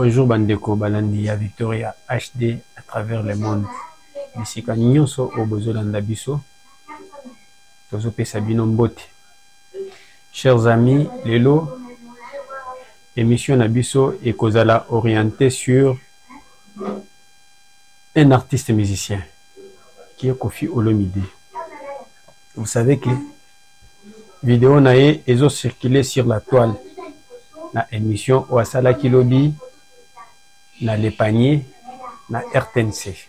Bonjour Bandeko Balandi ya Victoria HD à travers le monde. Bisika nyonso au bozolanda biso. Tozo pesa bino mbote. Chers amis, lelo émission na biso et kozala orientée sur un artiste musicien qui est Koffi Olomide. Vous savez que vidéo nae ezo circuler sur la toile na émission Ouasala Kilobi na Le Panier na RTNC.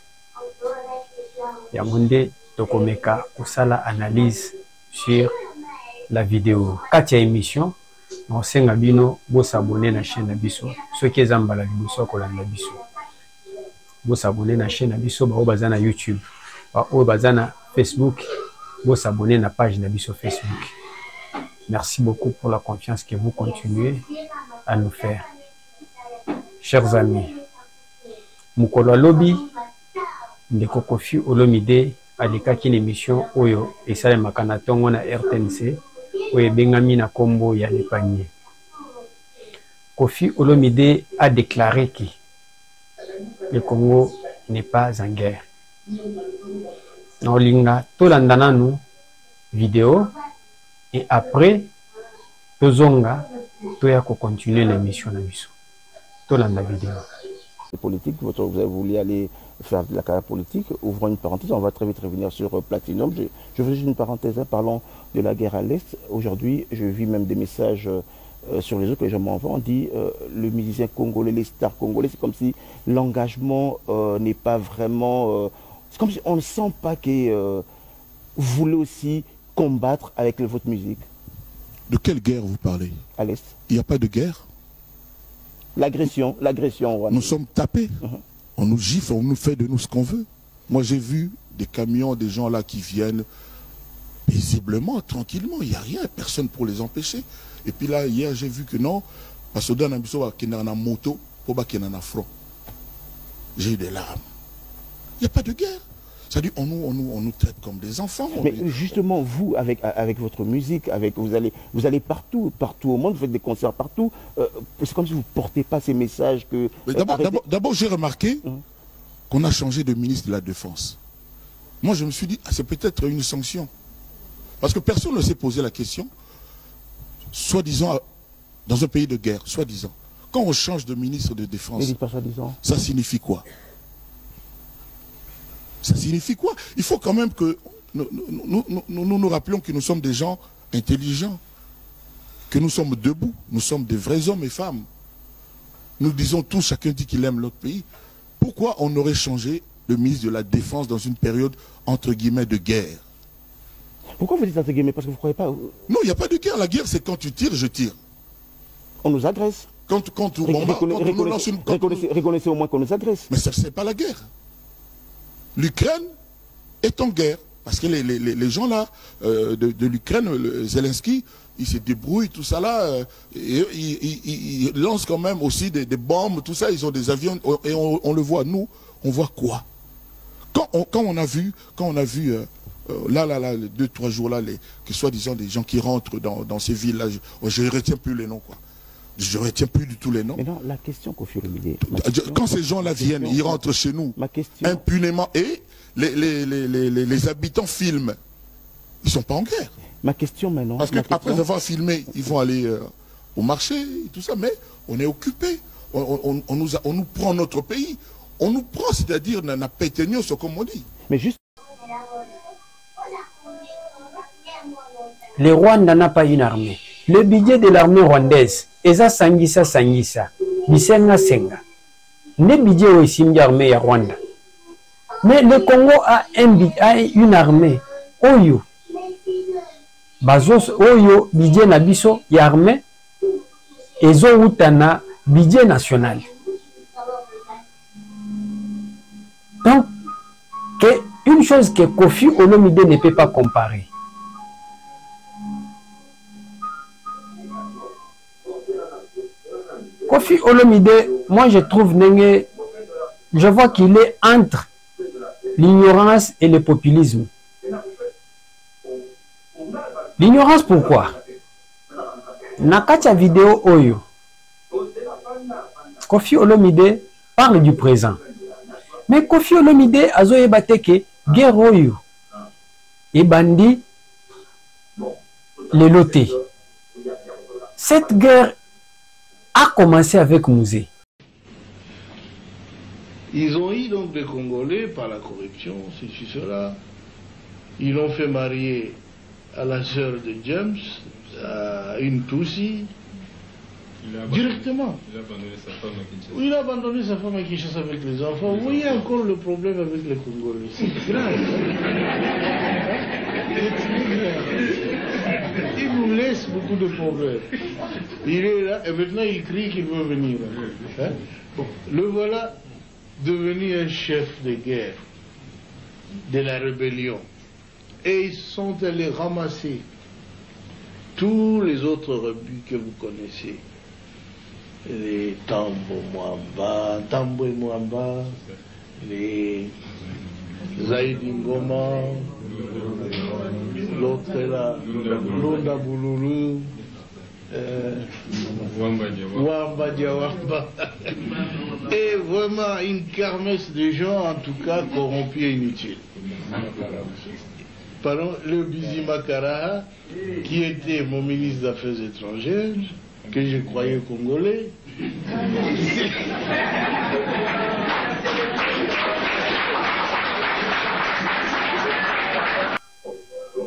Yamonde tokomeka osala analyse sur la vidéo. Katia émission on senga bino bo s'abonner na chaîne na biso ceux qui ezambala liboso kolanda biso. Bo s'abonner na chaîne na biso ba bazana YouTube. Ba o bazana Facebook, bo s'abonner na page na biso Facebook. Merci beaucoup pour la confiance que vous continuez à nous faire. Chers amis, Mukolo Lobby, Ndeko Koffi Olomide, alika ki émission oyo esale makanatongo na RTNC, oyo bengami na kombo ya Le Panier. Koffi Olomide a déclaré que le Congo n'est pas en guerre. Nolinga tolandana nous vidéo et après tozonga toya ko continuer l'émission na biso. Tolanda vidéo. Politique, vous voulez aller faire de la carrière politique, ouvrons une parenthèse, on va très vite revenir sur Platinum. Je fais juste une parenthèse, hein, parlons de la guerre à l'Est. Aujourd'hui, je vis même des messages sur les réseaux que les gens m'envoient, on dit le musicien congolais, les stars congolais, c'est comme si l'engagement n'est pas vraiment... c'est comme si on ne sent pas que vous voulez aussi combattre avec votre musique. De quelle guerre vous parlez? À l'Est. Il n'y a pas de guerre. L'agression. Voilà. Nous sommes tapés. On nous gifle, on nous fait de nous ce qu'on veut. Moi, j'ai vu des camions, des gens là qui viennent paisiblement, tranquillement. Il n'y a rien, personne pour les empêcher. Et puis là, hier, j'ai vu que non, parce que dans la moto, pour qu'il y ait un front. J'ai eu des larmes. Il n'y a pas de guerre. C'est-à-dire, on nous traite comme des enfants. Mais justement, vous, avec votre musique, vous allez partout au monde, vous faites des concerts partout. C'est comme si vous ne portez pas ces messages que... D'abord, j'ai remarqué qu'on a changé de ministre de la Défense. Moi, je me suis dit, ah, c'est peut-être une sanction. Parce que personne ne s'est posé la question, soi-disant, dans un pays de guerre, soi-disant. Quand on change de ministre de Défense, ça signifie quoi? Ça signifie quoi? Il faut quand même que nous rappelions que nous sommes des gens intelligents, que nous sommes debout, nous sommes des vrais hommes et femmes. Nous disons tous, chacun dit qu'il aime l'autre pays. Pourquoi on aurait changé le ministre de la Défense dans une période, entre guillemets, de guerre? Pourquoi vous dites entre guillemets? Parce que vous ne croyez pas... Non, il n'y a pas de guerre. La guerre, c'est quand tu tires, je tire. On nous agresse. Reconnaissez au moins qu'on nous agresse. Mais ça, c'est pas la guerre. L'Ukraine est en guerre. Parce que les gens là, de l'Ukraine, Zelensky, il se débrouille, tout ça là, ils lancent quand même aussi des bombes, tout ça, ils ont des avions, et on le voit. Nous, on voit quoi? Quand on a vu, là, 2-3 jours là, que soi-disant des gens qui rentrent dans ces villes là, je ne retiens plus les noms, quoi. Je ne retiens plus du tout les noms. Mais non, la question, Koffi Olomide. Quand ces gens-là viennent, ils rentrent chez nous impunément et les habitants filment. Ils ne sont pas en guerre. Ma question maintenant. Parce qu'après avoir filmé, ils vont aller au marché et tout ça, mais on est occupé. On nous prend notre pays. On nous prend, c'est-à-dire, n'a pas été comme on dit. Mais juste. Le Rwanda n'a pas une armée. Le budget de l'armée rwandaise, eza sangisa, bisenga senga. Ne budget où est l'armée ya Rwanda. Mais le Congo a une armée. Oyo. Bazos oyo budget na biso ya armée. Ezo utana budget national. Donc, une chose que Koffi Olomide ne peut pas comparer. Koffi Olomide, moi je trouve, je vois qu'il est entre l'ignorance et le populisme. L'ignorance pourquoi? Nakacha vidéo oyo. Kofi Olomide parle du présent. Mais Kofi Olomide azoye bateke guerre oyo et bandi les lotés. Cette guerre a commencé avec Mouzé. Ils ont eu donc des Congolais par la corruption, ceci, cela. Ils l'ont fait marier à la sœur de James, à une Tutsi, directement. Il a abandonné sa femme à Kinshasa. Oui, il a abandonné sa femme à Kinshasa avec les enfants. Vous voyez encore le problème avec les Congolais. C'est grave. Il nous laisse beaucoup de problèmes. Il est là et maintenant il crie qu'il veut venir. Hein? Bon, le voilà devenu un chef de guerre de la rébellion. Et ils sont allés ramasser tous les autres rebus que vous connaissez. Les Tambo et Mwamba, les Zaïdi Ngoma, l'autre là, Londa Bouloulou, Wamba Diawamba. Et vraiment une kermesse de gens, en tout cas corrompus et inutiles. Pardon, le Bizi Makara, qui était mon ministre des Affaires étrangères, que je croyais congolais.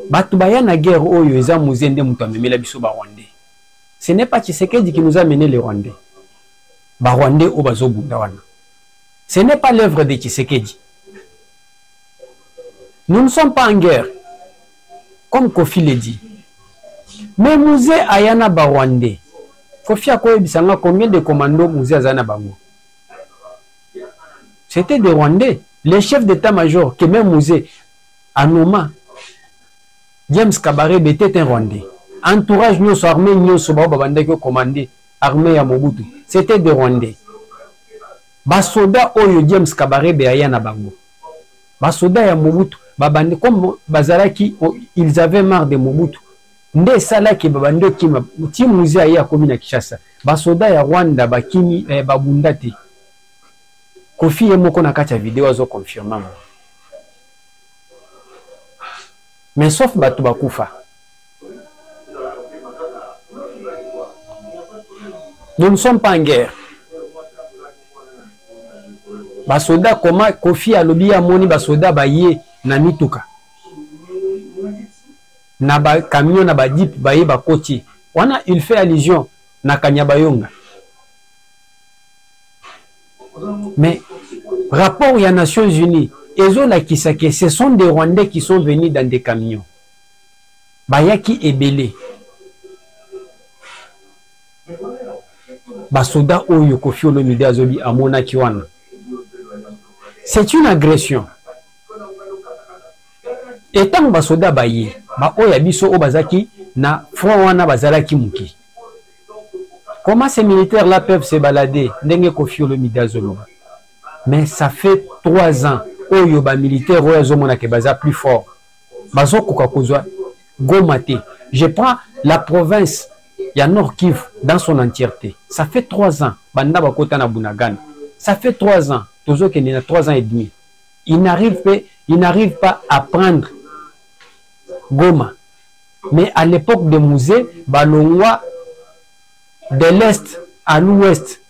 Batubaya na guerre oyo eza Muzende mutamemela biso ba Rwandais. Ce n'est pas Tshisekedi qui nous a mené les Rwandais. Ba Rwandais o bazobunda wana. Ce n'est pas l'œuvre de Tshisekedi. Nous ne sommes pas en guerre. Comme Kofi l'a dit. Mais Mouzé ayana ba Rwandais. Kofi a bisanga combien de commandos Mouzé azana bango? C'était des Rwandais. Les chefs d'état-major que même Mouzé Anoma James Kabarebe était un Rwandais. Entourage nous armée nous babande ko commandé armée ya Mobutu. C'était des Rwandais. Basoda oyo James Kabarebe ayana bango. Basoda ya Mobutu babande comme bazalaki ils avaient marre de Mobutu. Nde sala ki babande kima ti Mouzé aya komi na Kinshasa. Basoda ya Rwanda bakimi babundati. Kofi yemoko na kati ya vidéo azo confirmer. Mais sauf Batou Bakoufa. Nous ne sommes pas en guerre. Basoda comment Kofi alobi ya moni basoda baye na mituka. Na ba camion na ba jeep baye ba koti. Wana il fait allusion na Kanyabayonga. Mais rapport ya Nations Unies Ezola Kisake, ce sont des Rwandais qui sont venus dans des camions. Bayaki Ebele. Basoda Oyo Kofi Olomide Azobi Amona Kiwana. C'est une agression. Et tant que Basoda Baye, Oya Biso Obazaki, na Frouana Bazalaki Muki. Comment ces militaires-là peuvent se balader? Ndenge Kofi Olomide Azobi. Mais ça fait 3 ans. Oyo ba militaire oyo azomona ke baza plus fort. Bazo koka kozwa Gomate. Je prends la province ya Nord Kivu dans son entièreté. Ça fait 3 ans. Banda bakota na Bunagana. Ça fait 3 ans. Tozo ke na 3 ans et demi. Il n'arrive pas à prendre Goma. Mais à l'époque de Mouzé, Balongwa de l'est à l'ouest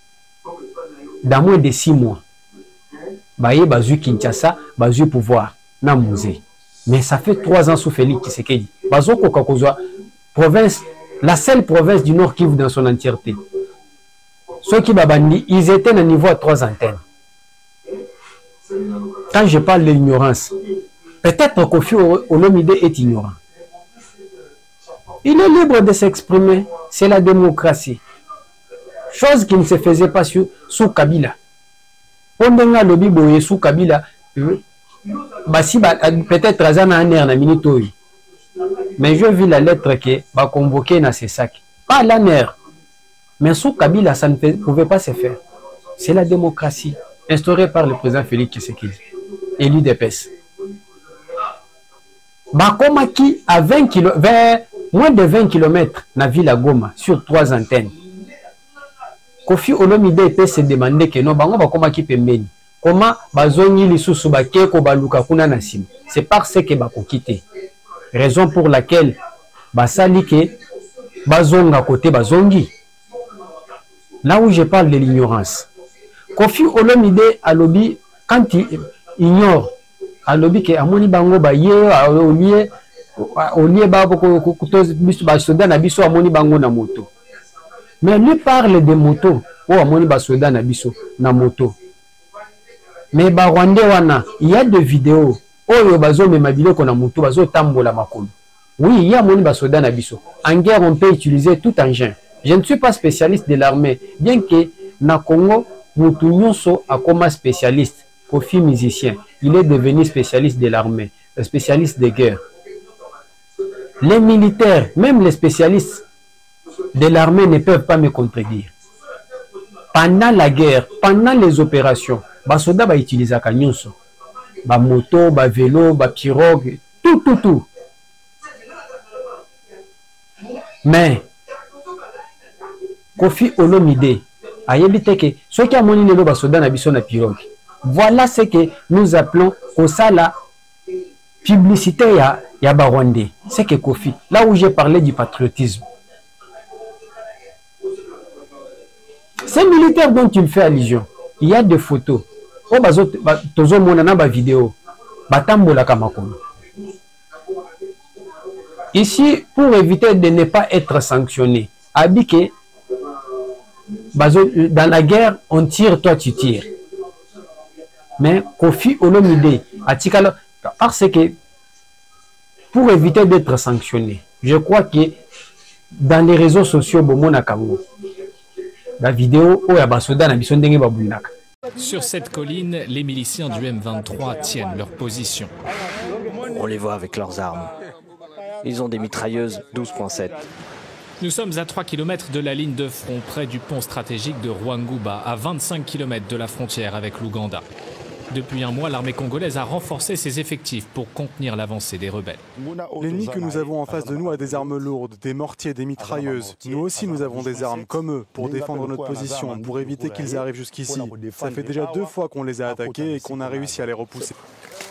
dans moins de 6 mois. Baye bazu Kinshasa, bazu pouvoir na Mouzé. Mais ça fait 3 ans sous Félix Tshisekedi. Bazo kokakozwa province, la seule province du Nord Kivu dans son entièreté. Ceux qui babandi, ils étaient à niveau à 3 antennes. Quand je parle de l'ignorance, peut-être que Kofi Olomide est ignorant. Il est libre de s'exprimer, c'est la démocratie. Chose qui ne se faisait pas sous Kabila. Pendant lobby boye sous Kabila, basi peut-être Razana en air na minute. Mais je vis la lettre qui va convoquer dans ces sacs. Pas la nerf. Mais sous Kabila, ça ne pouvait pas se faire. C'est la démocratie instaurée par le président Félix Tshisekedi, élu d'EPS. Bakoma qui à 20 km, vers moins de 20 km dans la ville à Goma, sur 3 antennes. Kofi Olomide peut se demander que non, bango ba koma ki pembeni. Comment bazongi lisusu bakeko baluka kuna na sim. C'est parce que bakokite. Raison pour laquelle basali ke bazonga côté bazongi. Là où je parle de l'ignorance. Kofi Olomide alobi quand il ignore alobi ke amoni bango ba ye olie ba ko biso ba soda na biso amoni bango na moto. Mais lui parle de moto. Oh, amoni ba soda na biso na moto. Mais ba Rwandais wana, il y a des vidéos. Oh, yo bazo me mabilo ko na moto bazo tambola makolo. Oui, il y a amoni ba soda na biso. En guerre, on peut utiliser tout engin. Je ne suis pas spécialiste de l'armée, bien que na Congo, mutu nyonso akoma spécialiste, Kofi musicien. Il est devenu spécialiste de l'armée, spécialiste de guerre. Les militaires, même les spécialistes de l'armée ne peuvent pas me contredire. Pendant la guerre, pendant les opérations, basoda ba utiliser kanyonso, ba moto, ba vélo, ba pirogue, tout. Mais Kofi Olomide a évité que ceux qui ont moni le basoda na biso na pirogue. Voilà ce que nous appelons Osala publicité ya ba Rwandais. C'est que Kofi, là où j'ai parlé du patriotisme. Ces militaires dont il fait allusion, il y a des photos. Oh, tozo monana ba vidéo. Batambola kamakolo. Ici, pour éviter de ne pas être sanctionné, Abike, dans la guerre, on tire, toi tu tires. Mais Kofi Olomide, parce que pour éviter d'être sanctionné, je crois que dans les réseaux sociaux, la vidéo, sur cette colline, les miliciens du M23 tiennent leur position. On les voit avec leurs armes. Ils ont des mitrailleuses 12.7. Nous sommes à 3 km de la ligne de front, près du pont stratégique de Rwanguba, à 25 km de la frontière avec l'Ouganda. Depuis un mois, l'armée congolaise a renforcé ses effectifs pour contenir l'avancée des rebelles. L'ennemi que nous avons en face de nous a des armes lourdes, des mortiers, des mitrailleuses. Nous aussi, nous avons des armes comme eux pour défendre notre position, pour éviter qu'ils arrivent jusqu'ici. Ça fait déjà 2 fois qu'on les a attaqués et qu'on a réussi à les repousser.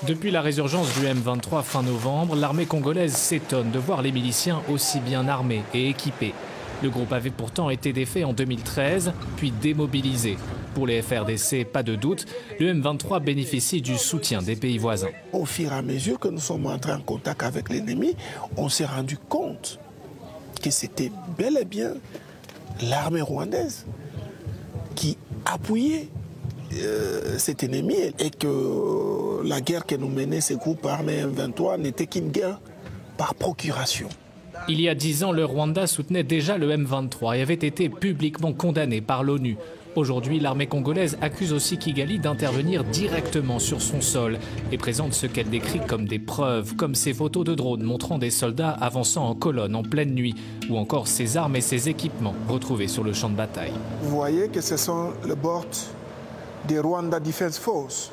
Depuis la résurgence du M23 fin novembre, l'armée congolaise s'étonne de voir les miliciens aussi bien armés et équipés. Le groupe avait pourtant été défait en 2013, puis démobilisé. Pour les FRDC, pas de doute, le M23 bénéficie du soutien des pays voisins. Au fur et à mesure que nous sommes entrés en contact avec l'ennemi, on s'est rendu compte que c'était bel et bien l'armée rwandaise qui appuyait cet ennemi et que la guerre que nous menait ces groupes armés M23 n'était qu'une guerre par procuration. Il y a 10 ans, le Rwanda soutenait déjà le M23 et avait été publiquement condamné par l'ONU. Aujourd'hui, l'armée congolaise accuse aussi Kigali d'intervenir directement sur son sol et présente ce qu'elle décrit comme des preuves, comme ces photos de drones montrant des soldats avançant en colonne en pleine nuit, ou encore ses armes et ses équipements retrouvés sur le champ de bataille. Vous voyez que ce sont les bords des Rwanda Defense Force.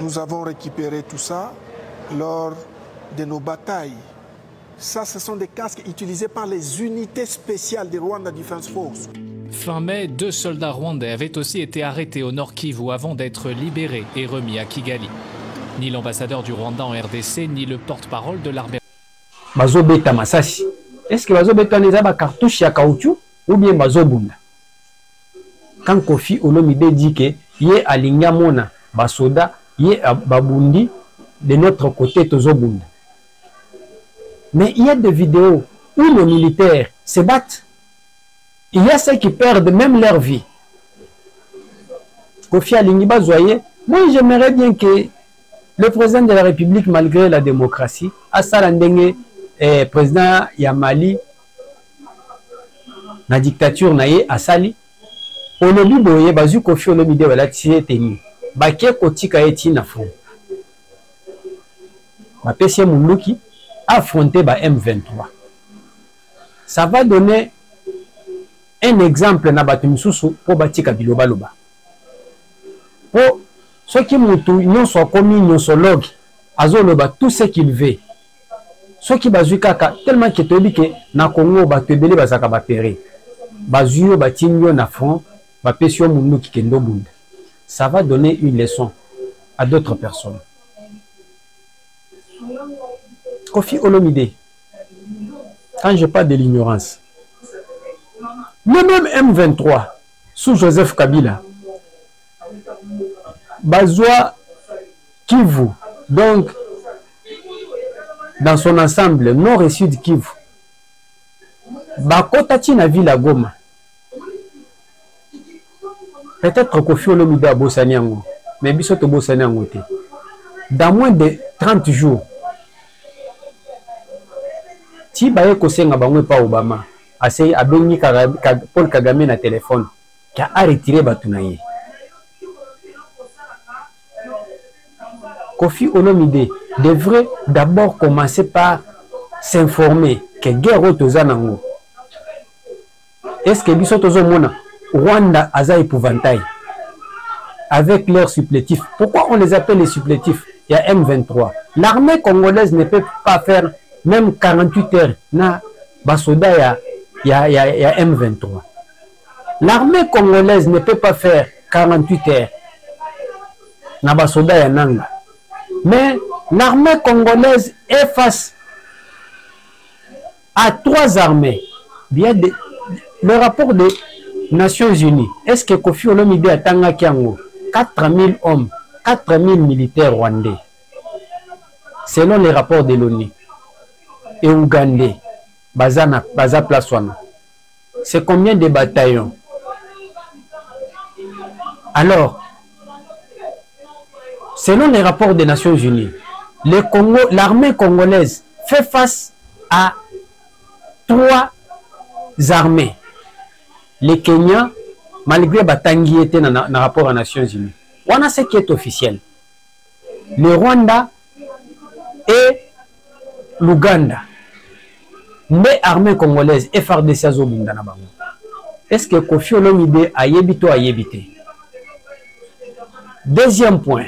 Nous avons récupéré tout ça lors de nos batailles. Ça, ce sont des casques utilisés par les unités spéciales des Rwanda Defense Force. Fin mai, 2 soldats rwandais avaient aussi été arrêtés au Nord Kivu avant d'être libérés et remis à Kigali. Ni l'ambassadeur du Rwanda en RDC, ni le porte-parole de l'armée. Bazobeta Masasi. Est-ce que Bazobeta neza ba cartouche ya caoutchouc ou bien Bazobunda? Quand Kofi Olomide dit que yé alinga mona basoda yé babundi de notre côté tozobunda. Mais il y a des vidéos où nos militaires se battent. Il y a ceux qui perdent même leur vie. Kofi Alingiba Zoye, moi j'aimerais bien que le président de la République, malgré la démocratie, Assalandenge, président Yamali, la dictature naye Asali, Olobi Boye, Bazu Kofi Olomide wala tiye teni, Baké Kotika eti na front. Bapesye Moulouki, affronter ba M23. Ça va donner un exemple na batumisusu pour batika biloba loba. Pour ceux qui mutu nyonso komi nyonso log azoloba tout ce qu'il veut. Ceux qui bazukaka tellement que tobi que na Congo batebele bazaka bapere. Bazuyo batinyo na front ça va donner une leçon à d'autres personnes. Kofi Olomide, quand je parle de l'ignorance, le même M23, sous Joseph Kabila, Bazwa Kivu, donc dans son ensemble, nord et sud Kivu, Bakotati na Villa Goma, peut-être Kofi Olomide a Bossaniango, mais Bissoto Bossaniango. Dans moins de 30 jours, si Baye Kosenga Bangwe pas Obama, assez a béni Paul Kagame na téléphone, qui a retiré Batunaye. Kofi Olomide devrait d'abord commencer par s'informer que guerre autozanango. Est-ce que Bissoto Zomona, Rwanda Aza épouvantail avec leurs supplétifs? Pourquoi on les appelle les supplétifs? Il y a M23. L'armée congolaise ne peut pas faire même 48 heures. Na Basoda, il y a M23. L'armée congolaise ne peut pas faire 48 heures. Na Basoda, il y a Nanga. Mais l'armée congolaise est face à 3 armées. Il y a le rapport des Nations Unies. Est-ce que Kofi Olomide a Tanga Kiango 4000 hommes, 4000 militaires rwandais, selon les rapports de l'ONU et Ougandais, Baza Plaswana. C'est combien de bataillons? Alors, selon les rapports des Nations Unies, l'armée congolaise fait face à 3 armées. Le Kenya, malgré Batangi était dans le rapport aux Nations Unies, on a ce qui est officiel. Le Rwanda et l'Ouganda, mais armée congolaise, FRDC Azobunda. Est-ce que Kofi Olomide a yébito a yébité? Deuxième point.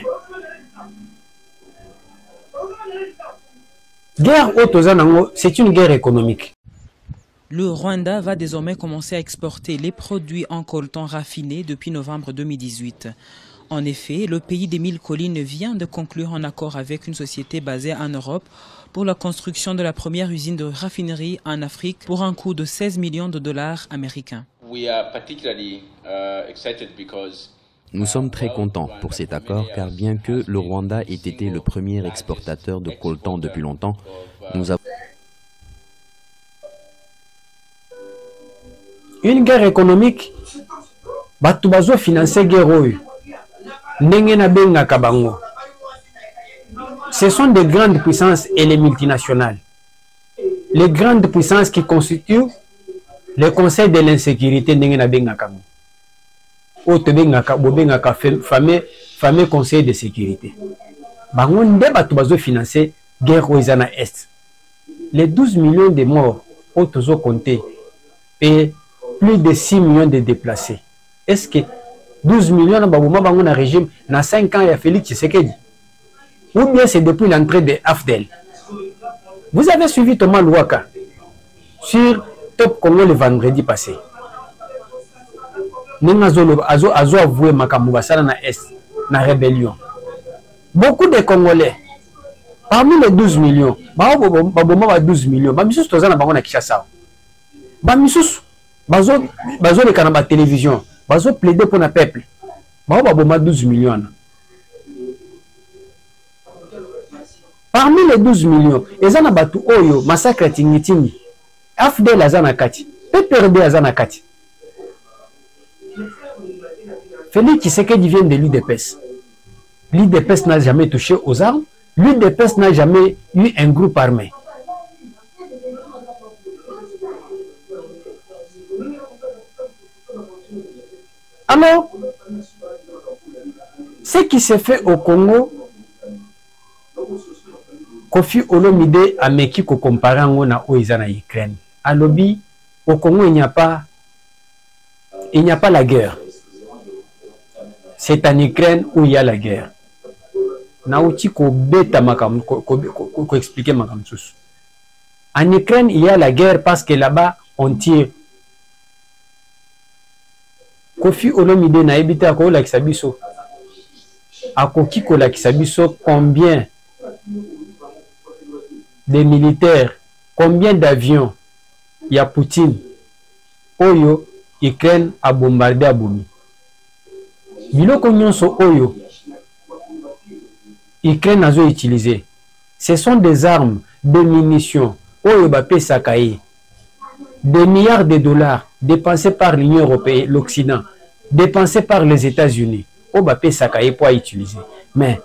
Guerre autozanango, c'est une guerre économique. Le Rwanda va désormais commencer à exporter les produits en coltan raffinés depuis novembre 2018. En effet, le pays des 1000 collines vient de conclure un accord avec une société basée en Europe pour la construction de la première usine de raffinerie en Afrique pour un coût de 16 millions de dollars américains. Nous sommes très contents pour cet accord car bien que le Rwanda ait été le premier exportateur de coltan depuis longtemps, nous avons... Une guerre économique, Batubazo financer guerre. Ce sont des grandes puissances et les multinationales. Les grandes puissances qui constituent le Conseil de l'insécurité. Fameux Conseil de sécurité. Bangonde Batubazo financer guerre aux Est. Les 12 millions de morts au Tozo compté et plus de 6 millions de déplacés. Est-ce que 12 millions dans le régime, dans 5 ans, il y a Félix Tshisekedi? Ou bien c'est depuis l'entrée de Afdel? Vous avez suivi Thomas Louaka sur Top Congo le vendredi passé. Azo avoué Makamou Basala na Est, na rébellion. Beaucoup de Congolais, parmi les 12 millions, Baboma 12 millions, Bamisus Tozana Bangona Kishasa. Bamisus Bazo le canaba télévision, Bazo plaider pour le peuple. Baboma 12 millions. Parmi les 12 millions, Ezana Batu Oyo, massacre Tingitingi, Afdel Azana Kati, PPRD Azana Kati. Félix Tshisekedi vient de l'UDPS. L'UDPS n'a jamais touché aux armes. L'UDPS n'a jamais eu un groupe armé. Alors, ce qui s'est fait au Congo, Kofi Olomide a meki ko comparer na oizana Ukraine. À l'obi, au Congo il n'y a pas la guerre. C'est en Ukraine où il y a la guerre. Nauti ko beta makam ko expliquer makam tous. En Ukraine il y a la guerre parce que là-bas on tire Kofi Olomide na ebite akolakisa biso. Akoki kolakisa biso combien de militaires, combien d'avions il y a Poutine Oyo Ukraine a bombardé à Bomi. Biloko nyonso Oyo Ukraine a utilisé. Ce sont des armes, des munitions Oyo Bapé Sakaye. Des milliards de dollars dépensés par l'Union européenne, l'Occident, dépensés par les États-Unis. Oyo Bapé Sakaye pour utiliser. Mais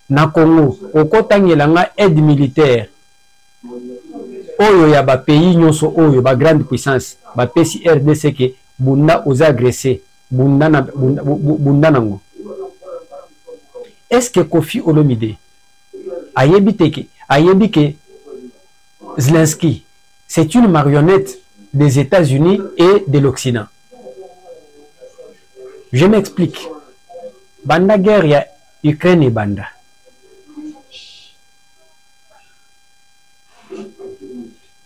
na Congo, au Kotangélanga aide militaire. Oyo ya ba pays nyonso oyo ba grande puissance ba pesi RDC ke bunda aux agressés bunda nango. Est-ce que Kofi Olomide ayebi ke Zelensky c'est une marionnette des États-Unis et de l'Occident? Je m'explique. Banda guerre ya Ukraine et banda.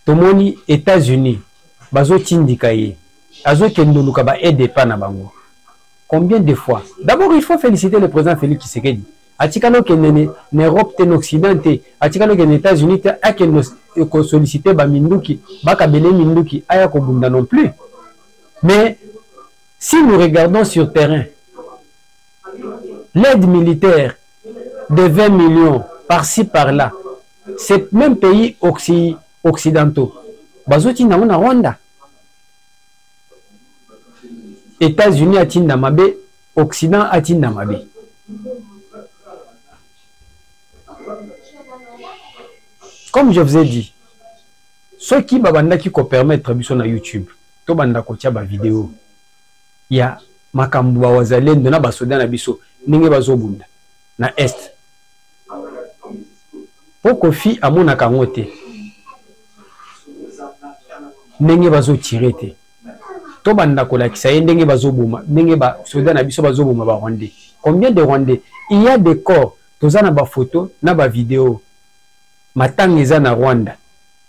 Tomoni États-Unis, bazo tindikaye, azo kendoluka ba aide pa na bango. Combien de fois? D'abord, il faut féliciter le président Félix Tshisekedi. Atikalo kenene n'Europe ten Occident te, atikalo ken États-Unis te akeno ko solliciter ba minduki, ba kabele minduki aya ko bunda non plus. Mais si nous regardons sur terrain, l'aide militaire de 20 millions par-ci par-là, ces mêmes pays occidentaux, bazoti na Rwanda. États-Unis a tinda mabe, Occident a tinda mabe. Comme je vous ai dit, ceux qui babanda qui ko permettre biso na YouTube, to banda ko tia ba vidéo. Ya makambu ba wazalendo na basoda na biso ninge bazobunda na est. Poko fi amona kangote. Ndenge bazo tirete. To banda ko lakisa ndenge bazobuma, ndenge ba soda na biso bazobuma ba Rwandais. Combien de Rwandais? Il y a des corps, tozana ba photo na ba vidéo. Matang eza na Rwanda.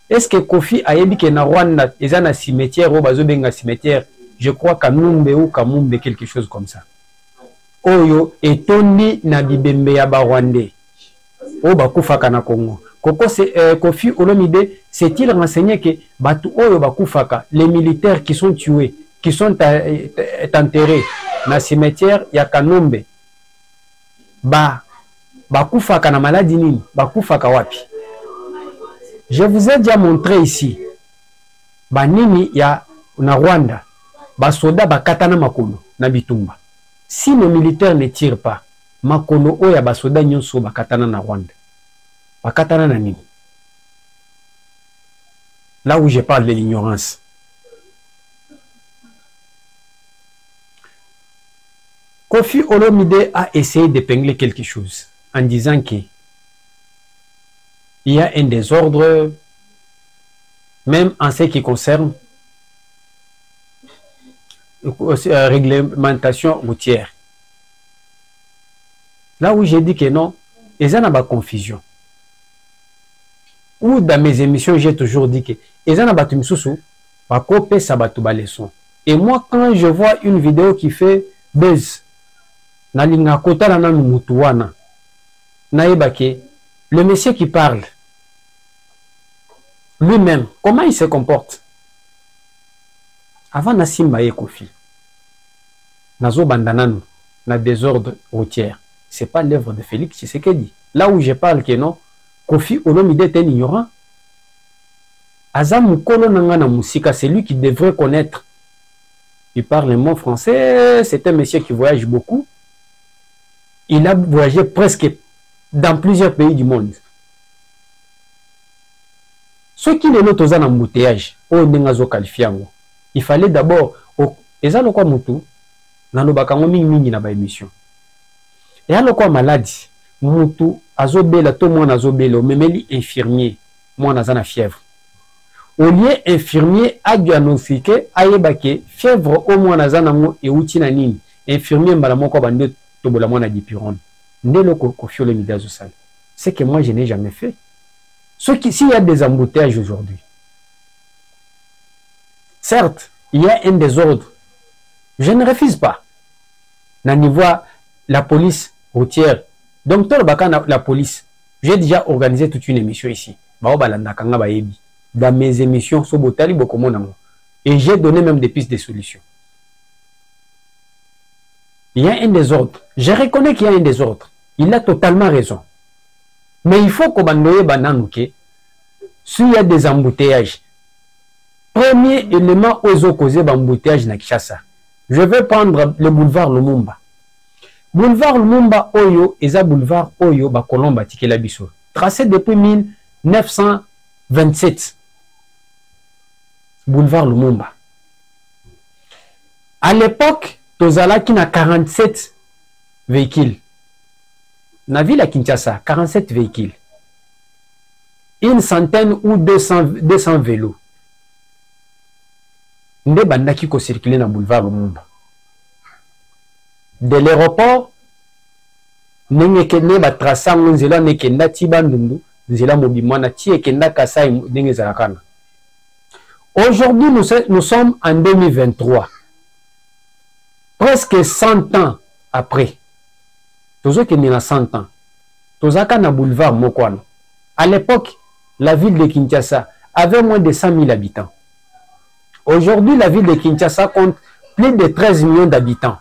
Est-ce que Kofi ayebi ke na Rwanda eza na cimetière ou bazobenga cimetière? Je crois Kanumbe ou Kamumbe, quelque chose comme ça. Oyo etondi na bibembe ya ba Rwandais. O bakufaka na Congo. Kofi Olomide s'est-il renseigné que batu oyo bakufaka, les militaires qui sont tués, qui sont enterrés na cimetière ya Kanumbe, bakufaka na maladie nini? Bakufaka wapi? Je vous ai déjà montré ici. Banini ya na Rwanda. Basoda bakatana makolo na bitumba. Si les militaires ne tirent pas, makolo oya basoda nyonso bakatana na Rwanda. Bakatana na nini? Là où je parle de l'ignorance. Kofi Olomide a essayé d'épingler quelque chose en disant que il y a un désordre, même en ce qui concerne réglementation routière. Là où j'ai dit que non, il y a une confusion. Ou dans mes émissions, j'ai toujours dit que il y a une confusion. Et moi, quand je vois une vidéo qui fait buzz, le monsieur qui parle, lui-même, comment il se comporte? Avant Nassim Baye Kofi, Nazo Bandanano, na désordre routière, c'est pas l'œuvre de Félix Tshisekedi. Là où je parle que non, Kofi Olomide est un ignorant. Azam Kolo Nangana Moussika, c'est lui qui devrait connaître. Il parle le mot français, c'est un monsieur qui voyage beaucoup. Il a voyagé presque dans plusieurs pays du monde. Ceux qui les notent aux embouteillages, il fallait d'abord, et ça le quoi mutu, na lobakango mingi na ba émission. Et alors quoi maladie, mutu azobela to mo na zobela, memeli infirmier, mo na zana fièvre. Au lieu infirmier a diagnostiqué ayebake fièvre au mo na zana mo e uti na nini. Infirmier mbala moko bande to bola mo na dipyrone. Ndelo ko fiole midazo sale. C'est que moi je n'ai jamais fait. S'il y a des embouteillages aujourd'hui, certes, il y a un désordre Je ne refuse pas. Na niveau la police routière. Donc, la police, j'ai déjà organisé toute une émission ici. Dans mes émissions, et j'ai donné même des pistes de solutions. Il y a un désordre. Je reconnais qu'il y a un désordre. Il a totalement raison. Mais il faut qu'on ait s'il y a des embouteillages. Premier élément aux causé d'embouteillage na Kinshasa. Je vais prendre le boulevard Lumumba. Boulevard Lumumba Oyo et boulevard Oyo ba Colomba Tikela Biso. Tracé depuis 1927. Boulevard Lumumba. À l'époque, Tozala qui n'a 47 véhicules. Na ville à Kinshasa, 47 véhicules. Une centaine ou 200 vélos. Nde bandaki ko circuler na boulevard Lumumba. De l'aéroport, nenge kende ba trasa nzela nekenda tibandundu, nzela mobimana ti ekenda Kasai ndenge zalakana. Aujourd'hui, nous sommes en 2023. Presque 100 ans après. Tozo kende na 100 ans. Tozaka na boulevard Mokwano. À l'époque, la ville de Kinshasa avait moins de 100 000 habitants. Aujourd'hui, la ville de Kinshasa compte plus de 13 millions d'habitants.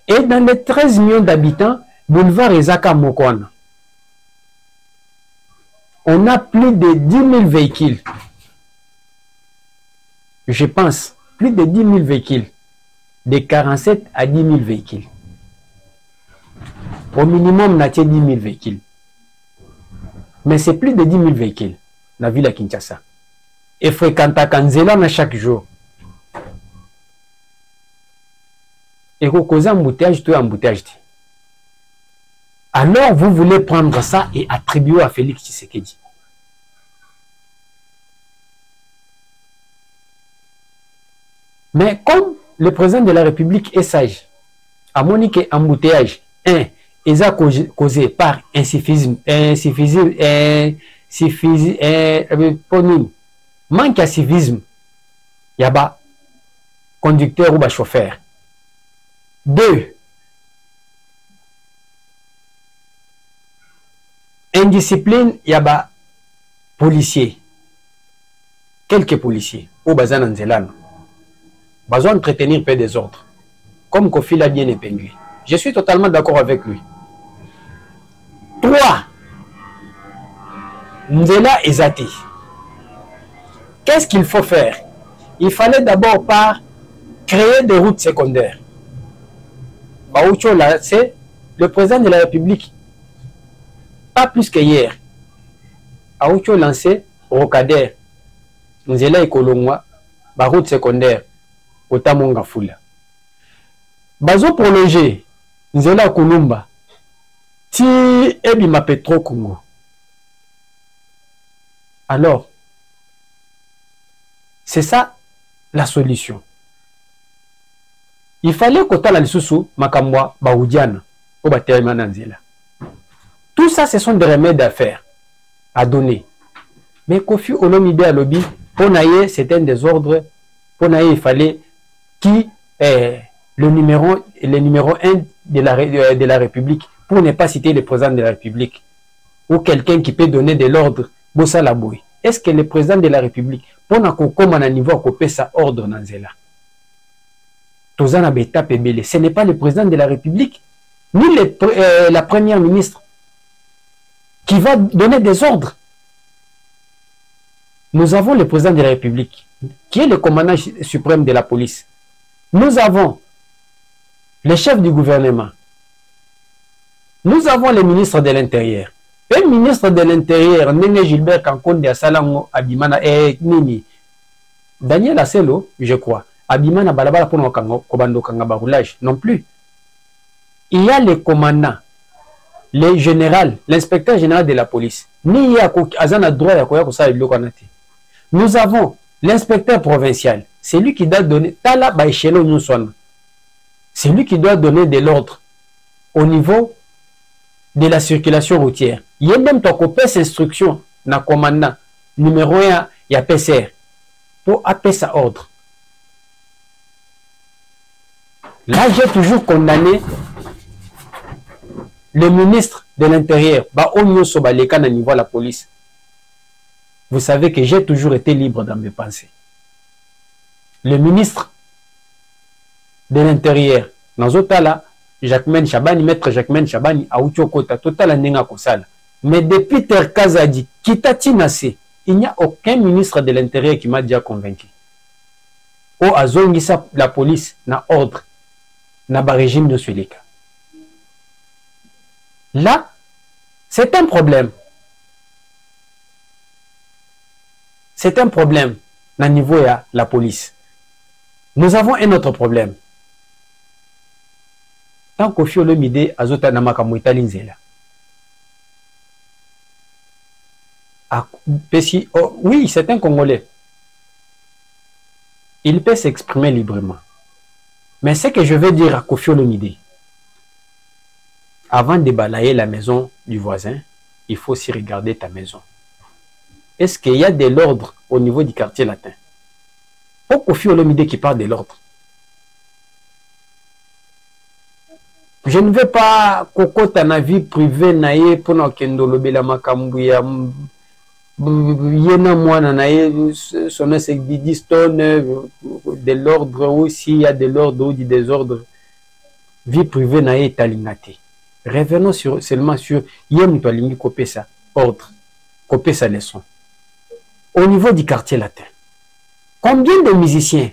Et dans les 13 millions d'habitants, boulevard Ezaka Mokwano, on a plus de 10 000 véhicules. Je pense, plus de 10 000 véhicules. De 47 à 10 000 véhicules. Au minimum, on a 10 000 véhicules. Mais c'est plus de 10 000 véhicules, la ville à Kinshasa. Et fréquenta Kanzela chaque jour. Et vous causez embouteillage, tout embouteillage. Alors vous voulez prendre ça et attribuer à Félix Tshisekedi. Mais comme le président de la République est sage, à Monique embouteillage, ils ont causé par manque à civisme, il y a conducteur ou chauffeur. 2. Indiscipline, il y a policiers. Quelques policiers au bazan Nzelano. Besoin d'entretenir peu des ordres. Comme Kofi l'a bien épinglé. Je suis totalement d'accord avec lui. 3. Nzela Ezati. Qu'est-ce qu'il faut faire? Il fallait d'abord créer des routes secondaires. Baoucho là, c'est le président de la République. Pas plus que hier. Baoucho lancé Rocader. Nzela Ekolongwa, ba route secondaire. Otamonga Fula. Bazo prolonger Nzela Kolumba. Ti Ebima Petro Congo. Alors, c'est ça la solution. Il fallait que la lisusu makamwa baoudiana au baterima Nzela. Tout ça, ce sont des remèdes à faire, à donner. Mais Kofi Olomide à lobby, pour naïe, c'était un désordre. Pour naïe, il fallait qui est le numéro 1 de la République, pour ne pas citer le président de la République, ou quelqu'un qui peut donner de l'ordre, Bossa Laboui. Est-ce que le président de la République, pour qu'on à niveau à couper sa ordre dans Nzela, Tozana Beta Pebele, ce n'est pas le président de la République, ni la première ministre, qui va donner des ordres. Nous avons le président de la République, qui est le commandant suprême de la police. Nous avons le chef du gouvernement. Nous avons le ministre de l'Intérieur. Le ministre de l'Intérieur, Nene Gilbert Kankonde Asalango Abimana et Nini. Daniel Asselo, je crois. Abimana Balabala pour Kobando Kangaba roulage. Non plus. Il y a le commandant, le général, l'inspecteur général de la police. Ni Azana droit à nous avons l'inspecteur provincial. C'est lui qui doit donner. Tala Baïchelo Nusson. C'est lui qui doit donner de l'ordre au niveau de la circulation routière. Il y a même ton copain instruction na commandant numéro 1 il y a PCR pour appeler sa ordre. Là, j'ai toujours condamné le ministre de l'Intérieur, au niveau de la police. Vous savez que j'ai toujours été libre dans mes pensées. Le ministre de l'Intérieur, Nazotala, Jacquemaine Chabani, maître Jacquemaine Chabani, Aoutiokota, total Nenga Kosala. Mais depuis Terkazadi, Kitati Nassé, il n'y a aucun ministre de l'Intérieur qui m'a déjà convaincu. Au Azongisa, la police n'a ordre, n'a pas régime de Sulika. Là, c'est un problème. C'est un problème au niveau de la police. Nous avons un autre problème. Tant qu'au fio le mide, Azota Namaka Mouitalinzela. Oui, c'est un Congolais. Il peut s'exprimer librement. Mais ce que je veux dire à Kofi Olomide, avant de balayer la maison du voisin, il faut aussi regarder ta maison. Est-ce qu'il y a de l'ordre au niveau du quartier latin? Pour Kofi Olomide qui parle de l'ordre. Je ne veux pas kokota na vie privée naie pour na kendolobela makambuya yena mwana naie son c'est 10 tonnes de l'ordre ou s'il y a de l'ordre ou du désordre. Vie privée naie talingate. Revenons seulement sur yem toalingi kopesa ordre, kopesa leçon. Au niveau du quartier latin, combien de musiciens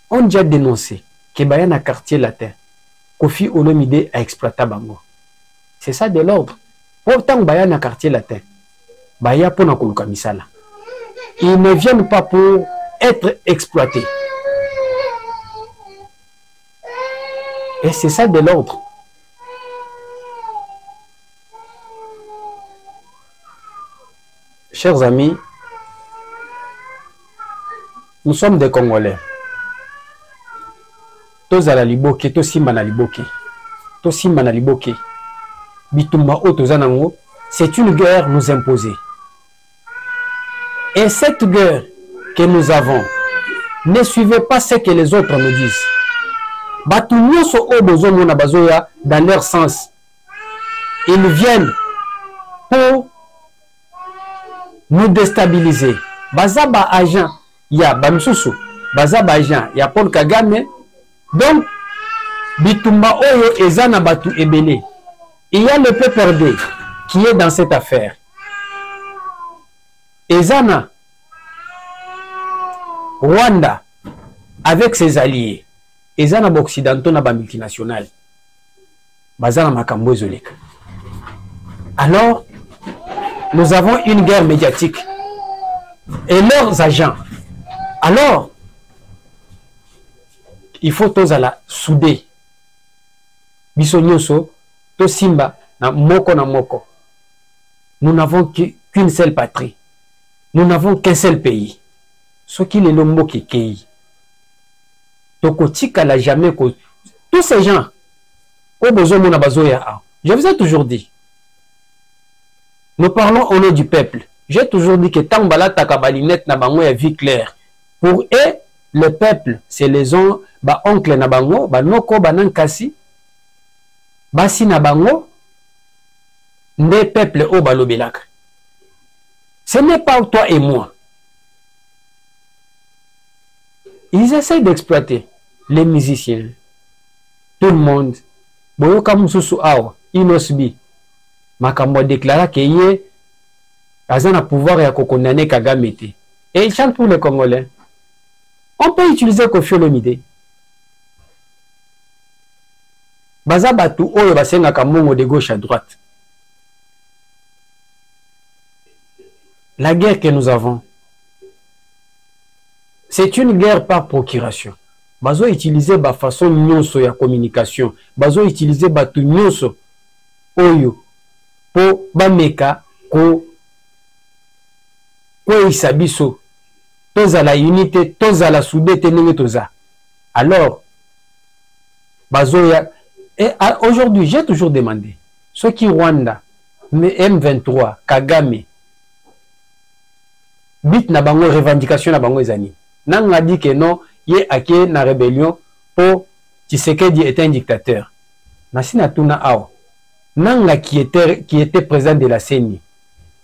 ont déjà dénoncé que Bayana quartier latin, Kofi Olomide a exploité Bango? C'est ça de l'ordre. Pourtant, Bayana quartier latin, Baya pona koluka misala. Ils ne viennent pas pour être exploités. Et c'est ça de l'ordre. Chers amis, nous sommes des Congolais. Tozala liboke, to simba na liboke. To simba na liboke. Bitumba o tozanango, c'est une guerre nous imposée. Et cette guerre que nous avons, ne suivez pas ce que les autres nous disent. Batu nyoso o bozomo na bazoya dans leur sens. Ils viennent pour nous déstabiliser. Bazaba agent, ya Bamsusu, bazaba agent, ya Paul Kagame. Donc, Bitumba Oyo Ezana Batu Ebele. Il y a le PPRD qui est dans cette affaire. Ezana, Rwanda, avec ses alliés. Ezana Occidentaux na ba multinational. Bazana Makambo Zolek. Alors, nous avons une guerre médiatique. Et leurs agents. Alors, il faut tous la souder. Bisonyoso, to simba, na moko. Nous n'avons qu'une seule patrie. Nous n'avons qu'un seul pays. Ce qui est le mot qui est. Tokotika la jamais. Tous ces gens, je vous ai toujours dit, nous parlons au nom du peuple. J'ai toujours dit que tant bala takabalinette na bango ya vie claire. Pour eux, le peuple, c'est les oncles na bango, noko banankasi, basi na bango, ne peuple o balobelaka. Ce n'est pas toi et moi. Ils essaient d'exploiter les musiciens. Tout le monde. Boyoka mususu awa, inosbi. Makambo déclara que yé azana pouvoir ya kokondamner Kagame te. Et il chante pour les Congolais. On peut utiliser Kofi Olomide. Baza batu oyo basenga kamongo de gauche à droite. La guerre que nous avons, c'est une guerre par procuration. Bazo utiliser ba façon nyonso ya communication. Bazo utiliser batu nyonso oyo po bameka ko isabiso. Toza la unité, toza la soudé, tenenge toza. Alors, bazoya. Et aujourd'hui, j'ai toujours demandé, ceux qui Rwanda, M23, Kagame, bit na bango revendication na bango ezani. Nanga dit que non, yé ake na rébellion pour Tshisekedi est un dictateur. Nasina Tuna Ao. Nanga qui était président de la CENI,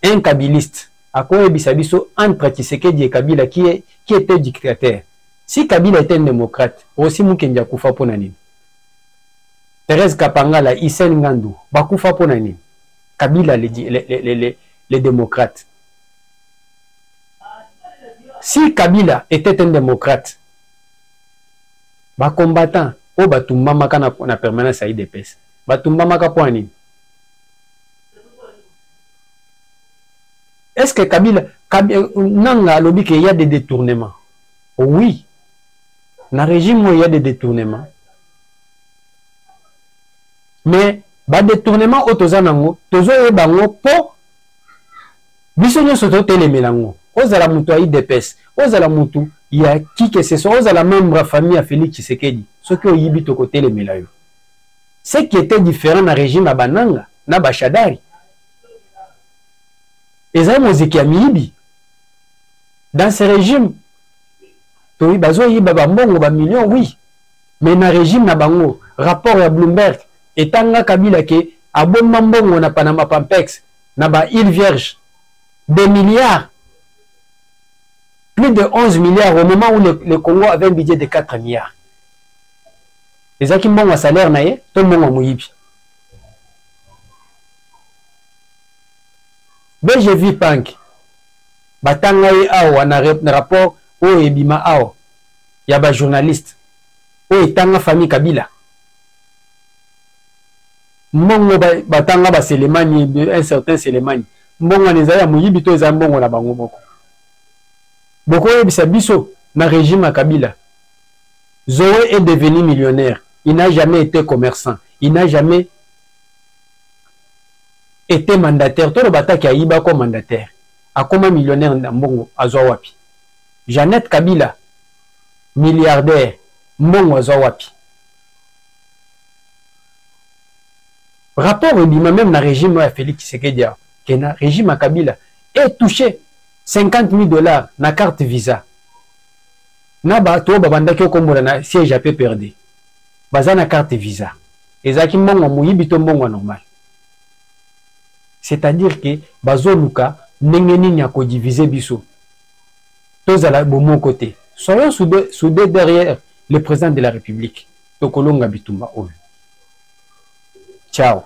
un kabiliste, à quoi Bisabiso entre Tshisekedi et Kabila qui était dictateur. Si Kabila était un démocrate, aussi Moukendia Koufa Ponani. Thérèse Kapangala, Isen Ngandou, Bakoufa Ponani. Kabila les démocrates. Si Kabila était un démocrate, ba combattant, o batumba maka na permanence à IDPS. Batumba maka poani. Est-ce que Kabila nanga lobi qu'il y a des détournements? Oui. Dans le régime, il y a des détournements. Mais, ba détournement otozanango, tozo e bango po bisonyo soto telemelango. Ozala mutu a IDPS, ozala mutu ya qui que ce soit, ozala membre famille à Félix Tshisekedi, ce qui oyibi to côté lemelayo. Ce qui était différent dans le régime à Bananga, na Bachadari. Ezali moziki ya miyibi. Dans ce régime, to bazo yiba ba mbongo ba millions, oui. Mais dans le régime na bango, rapport à Bloomberg, etanga Kabila ke abomba mbongo na Panama Pampex, na ba île vierge, des milliards. Plus de 11 milliards au moment où le Congo avait un budget de 4 milliards. Les gens qui m'ont un salaire, tout le monde a mouillé. BGV Punk, Batangaye Ao, un rapport au Ebima Ao, il y a des journalistes, au Etanga famille Kabila. Mongo Batanga Baselemani, un certain Selemani. Mongo Nezaya Mouyibito et Zambongo la Bango Boko. Boko Bisabiso, dans le régime à Kabila. Zoé est devenu millionnaire. Il n'a jamais été commerçant. Il n'a jamais été mandataire. Tout le bataille qui a iba comme mandataire. A comme millionnaire Mbongo Azowapi. Jeannette Kabila, milliardaire, Mbongo Azowapi. Rapport au même dans le régime à Félix Tshisekedi, qui est dans le régime à Kabila, est touché 50 000 $ na carte Visa. Na ba to babanda ki okombola na siège à PPRD. Baza na carte Visa. Ezaki mbongo muyibi to mbongo normal. C'est-à-dire que bazo luka ndenge nini ya ko diviser biso. Tozala bo mon côté. Soyons soudés derrière le président de la République. Tokolonga bitumba oyo. Ciao.